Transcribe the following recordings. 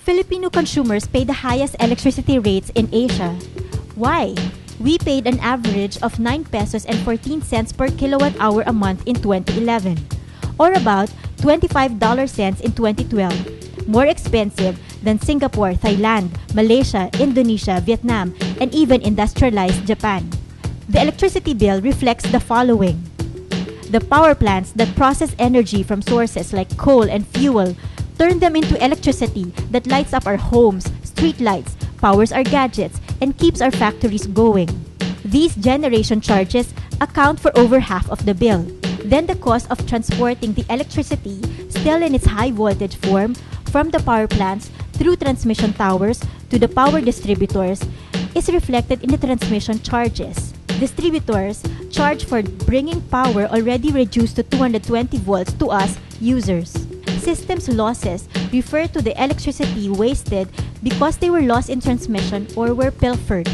Filipino consumers pay the highest electricity rates in Asia. Why? We paid an average of 9 pesos and 14 cents per kilowatt hour a month in 2011, or about 25 cents in 2012, more expensive than Singapore, Thailand, Malaysia, Indonesia, Vietnam, and even industrialized Japan. The electricity bill reflects the following. The power plants that process energy from sources like coal and fuel turn them into electricity that lights up our homes, street lights, powers our gadgets, and keeps our factories going. These generation charges account for over half of the bill. Then the cost of transporting the electricity, still in its high voltage form, from the power plants through transmission towers to the power distributors is reflected in the transmission charges. Distributors charge for bringing power already reduced to 220 volts to us, users. Systems losses refer to the electricity wasted because they were lost in transmission or were pilfered.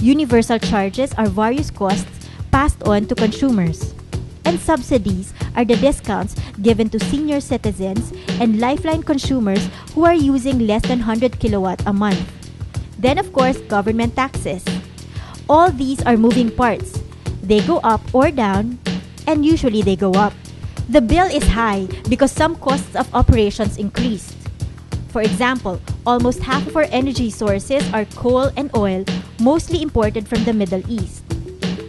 Universal charges are various costs passed on to consumers. And subsidies are the discounts given to senior citizens and lifeline consumers who are using less than 100 kilowatt a month. Then of course, government taxes. All these are moving parts. They go up or down, and usually they go up. The bill is high because some costs of operations increased. For example, almost half of our energy sources are coal and oil, mostly imported from the Middle East.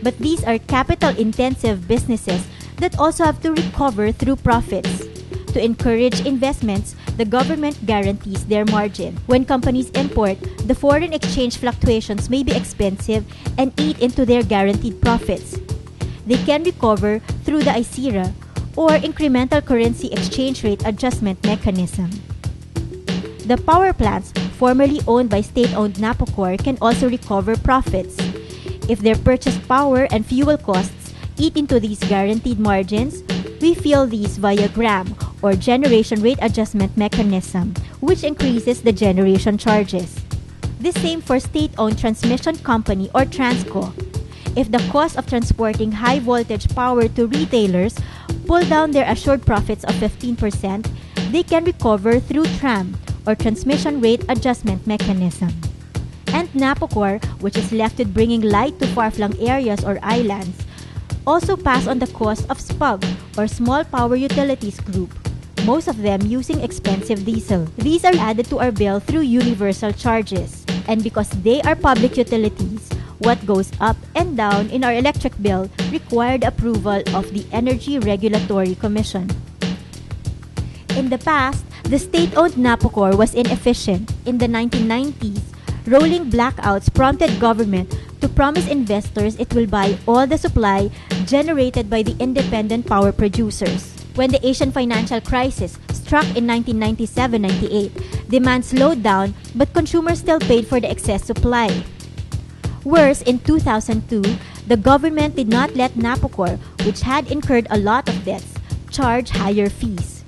But these are capital-intensive businesses that also have to recover through profits. To encourage investments, the government guarantees their margin. When companies import, the foreign exchange fluctuations may be expensive and eat into their guaranteed profits. They can recover through the ICIRA, or incremental currency exchange rate adjustment mechanism. The power plants formerly owned by state-owned Napocor can also recover profits. If their purchased power and fuel costs eat into these guaranteed margins, we feel these via GRAM or Generation Rate Adjustment Mechanism, which increases the generation charges. The same for state-owned transmission company or Transco. If the cost of transporting high-voltage power to retailers pull down their assured profits of 15%, they can recover through TRAM or Transmission Rate Adjustment Mechanism. And Napocor, which is left with bringing light to far-flung areas or islands, also pass on the cost of SPUG or Small Power Utilities Group, most of them using expensive diesel. These are added to our bill through universal charges. And because they are public utilities, what goes up and down in our electric bill required approval of the Energy Regulatory Commission. In the past, the state-owned Napocor was inefficient. In the 1990s, rolling blackouts prompted government to promise investors it will buy all the supply generated by the independent power producers. When the Asian financial crisis struck in 1997-98, demand slowed down but consumers still paid for the excess supply. Worse, in 2002, the government did not let Napocor, which had incurred a lot of debts, charge higher fees.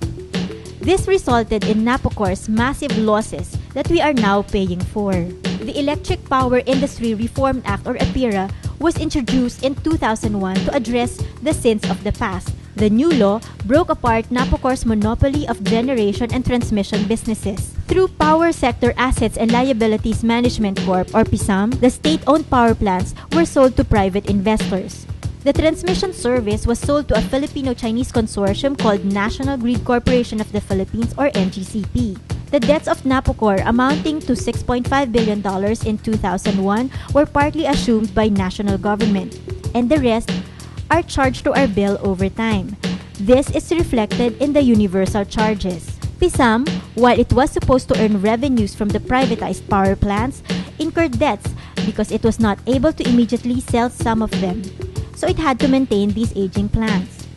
This resulted in Napocor's massive losses that we are now paying for. The Electric Power Industry Reform Act or EPIRA was introduced in 2001 to address the sins of the past. The new law broke apart Napocor's monopoly of generation and transmission businesses. Through Power Sector Assets and Liabilities Management Corp or PSAM, the state-owned power plants were sold to private investors. The transmission service was sold to a Filipino-Chinese consortium called National Grid Corporation of the Philippines or NGCP. The debts of Napocor amounting to $6.5 billion in 2001 were partly assumed by national government, and the rest are charged to our bill over time. This is reflected in the universal charges. PSAM, while it was supposed to earn revenues from the privatized power plants, incurred debts because it was not able to immediately sell some of them, so it had to maintain these aging plants.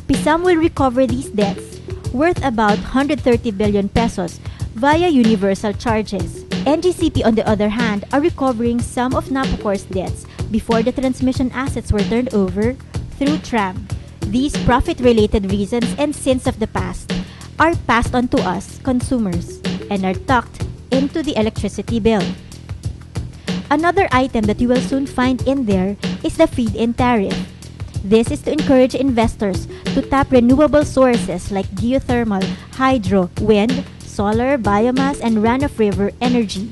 PSAM will recover these debts, worth about 130 billion pesos, via universal charges. NGCP, on the other hand, are recovering some of Napocor's debts before the transmission assets were turned over through TRAM. These profit-related reasons and sins of the past are passed on to us, consumers, and are tucked into the electricity bill. Another item that you will soon find in there is the feed-in tariff. This is to encourage investors to tap renewable sources like geothermal, hydro, wind, solar, biomass, and run-of-river energy.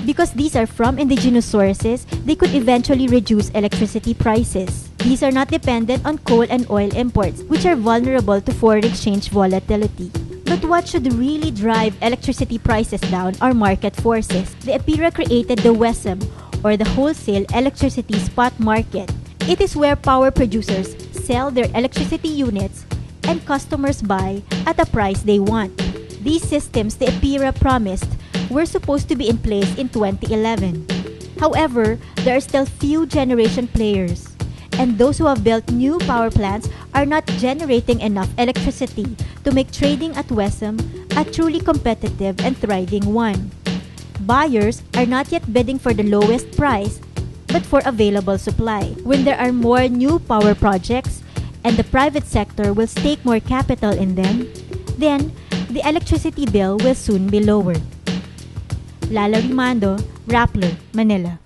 Because these are from indigenous sources, they could eventually reduce electricity prices. These are not dependent on coal and oil imports, which are vulnerable to foreign exchange volatility. But what should really drive electricity prices down are market forces. The APIRA created the WESM, or the Wholesale Electricity Spot Market. It is where power producers sell their electricity units and customers buy at a price they want. These systems the APIRA promised were supposed to be in place in 2011. However, there are still few generation players, and those who have built new power plants are not generating enough electricity to make trading at WESM a truly competitive and thriving one. Buyers are not yet bidding for the lowest price, but for available supply. When there are more new power projects and the private sector will stake more capital in them, then the electricity bill will soon be lowered. Lala Rimando, Rappler, Manila.